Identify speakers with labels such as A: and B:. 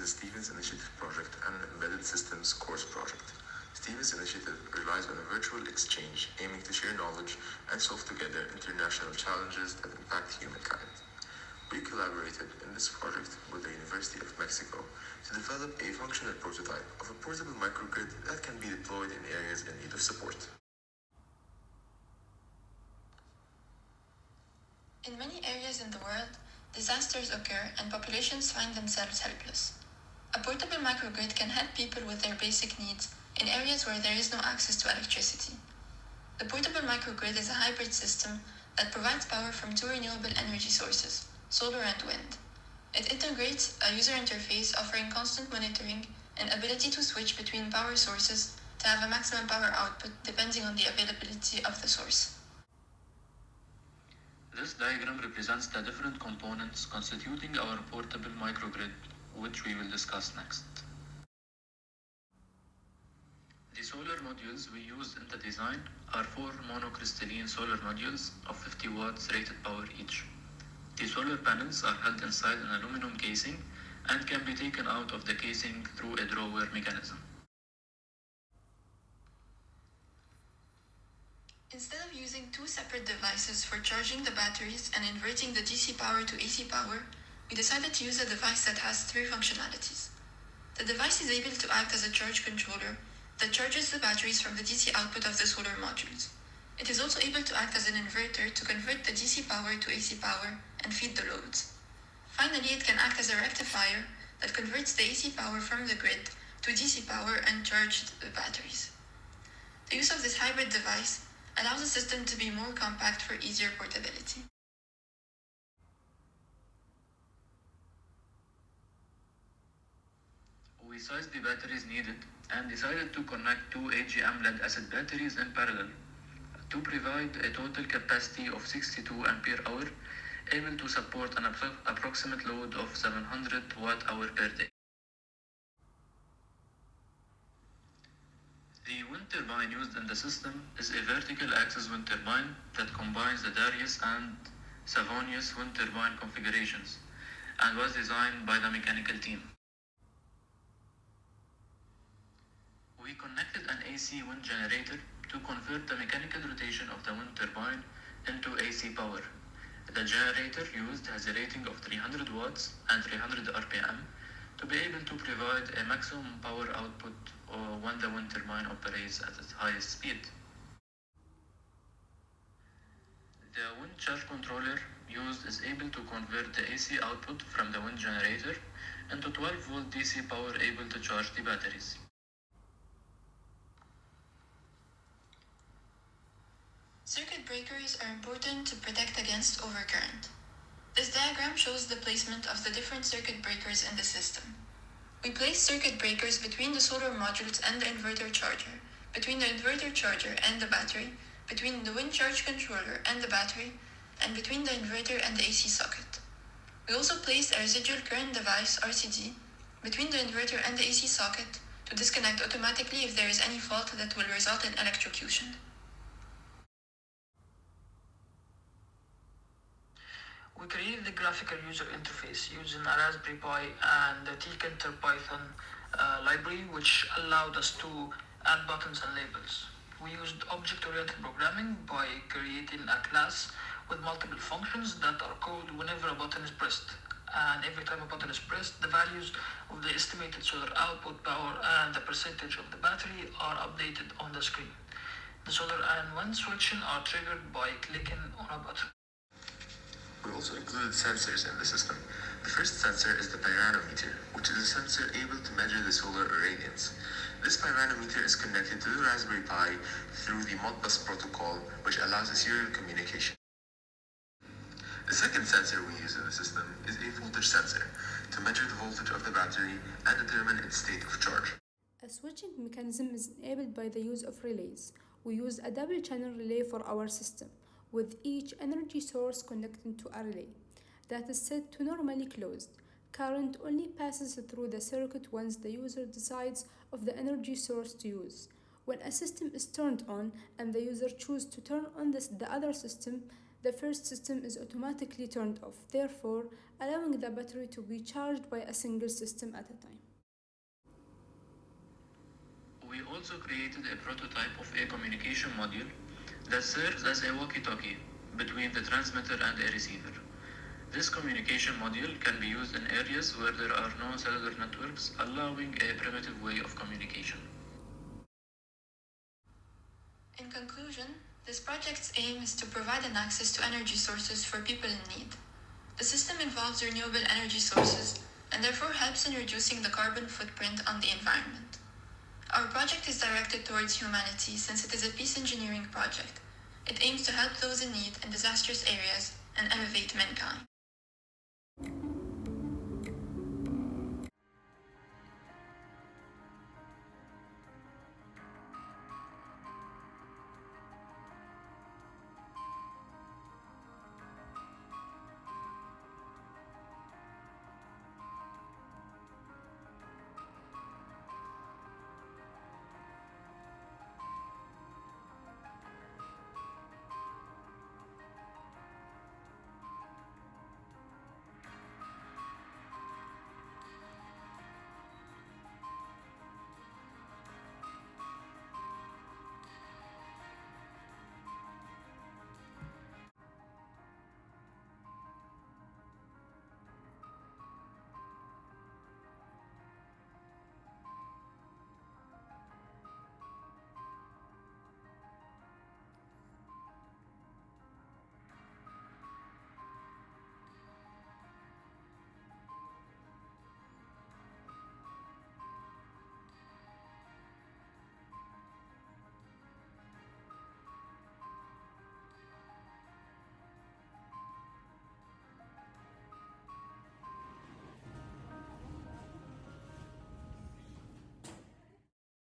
A: is a Stevens Initiative project and an embedded systems course project. Stevens Initiative relies on a virtual exchange aiming to share knowledge and solve together international challenges that impact humankind. We collaborated in this project with the University of Mexico to develop a functional prototype of a portable microgrid that can be deployed in areas in need of support.
B: In many areas in the world, disasters occur and populations find themselves helpless. A portable microgrid can help people with their basic needs in areas where there is no access to electricity. The portable microgrid is a hybrid system that provides power from two renewable energy sources, solar and wind. It integrates a user interface offering constant monitoring and ability to switch between power sources to have a maximum power output depending on the availability of the source.
C: This diagram represents the different components constituting our portable microgrid, which we will discuss next. The solar modules we used in the design are 4 monocrystalline solar modules of 50 watts rated power each. The solar panels are held inside an aluminum casing and can be taken out of the casing through a drawer mechanism.
B: Instead of using two separate devices for charging the batteries and inverting the DC power to AC power, we decided to use a device that has 3 functionalities. The device is able to act as a charge controller that charges the batteries from the DC output of the solar modules. It is also able to act as an inverter to convert the DC power to AC power and feed the loads. Finally, it can act as a rectifier that converts the AC power from the grid to DC power and charge the batteries. The use of this hybrid device allows the system to be more compact for easier portability.
C: We sized the batteries needed and decided to connect 2 AGM lead-acid batteries in parallel to provide a total capacity of 62 ampere hour, able to support an approximate load of 700 watt-hour per day. The wind turbine used in the system is a vertical axis wind turbine that combines the Darius and Savonius wind turbine configurations and was designed by the mechanical team. We connected an AC wind generator to convert the mechanical rotation of the wind turbine into AC power. The generator used has a rating of 300 watts and 300 RPM to be able to provide a maximum power output when the wind turbine operates at its highest speed. The wind charge controller used is able to convert the AC output from the wind generator into 12-volt DC power able to charge the batteries.
B: Circuit breakers are important to protect against overcurrent. This diagram shows the placement of the different circuit breakers in the system. We place circuit breakers between the solar modules and the inverter charger, between the inverter charger and the battery, between the wind charge controller and the battery, and between the inverter and the AC socket. We also placed a residual current device, RCD, between the inverter and the AC socket to disconnect automatically if there is any fault that will result in electrocution.
D: We created the graphical user interface using a Raspberry Pi and the tkinter Python library, which allowed us to add buttons and labels. We used object-oriented programming by creating a class with multiple functions that are called whenever a button is pressed. And every time a button is pressed, the values of the estimated solar output power and the percentage of the battery are updated on the screen. The solar and wind switching are triggered by clicking on a button.
A: We also included sensors in the system. The first sensor is the pyranometer, which is a sensor able to measure the solar irradiance. This pyranometer is connected to the Raspberry Pi through the Modbus protocol, which allows a serial communication. The second sensor we use in the system is a voltage sensor to measure the voltage of the battery and determine its state of charge.
E: A switching mechanism is enabled by the use of relays. We use a double-channel relay for our system, with each energy source connected to a relay that is set to normally closed. Current only passes through the circuit once the user decides of the energy source to use. When a system is turned on and the user chooses to turn on the other system, the first system is automatically turned off, therefore allowing the battery to be charged by a single system at a time.
C: We also created a prototype of a communication module that serves as a walkie-talkie between the transmitter and a receiver. This communication module can be used in areas where there are no cellular networks, allowing a primitive way of communication.
B: In conclusion, this project's aim is to provide an access to energy sources for people in need. The system involves renewable energy sources and therefore helps in reducing the carbon footprint on the environment. Our project is directed towards humanity since it is a peace engineering project. It aims to help those in need in disastrous areas and elevate mankind.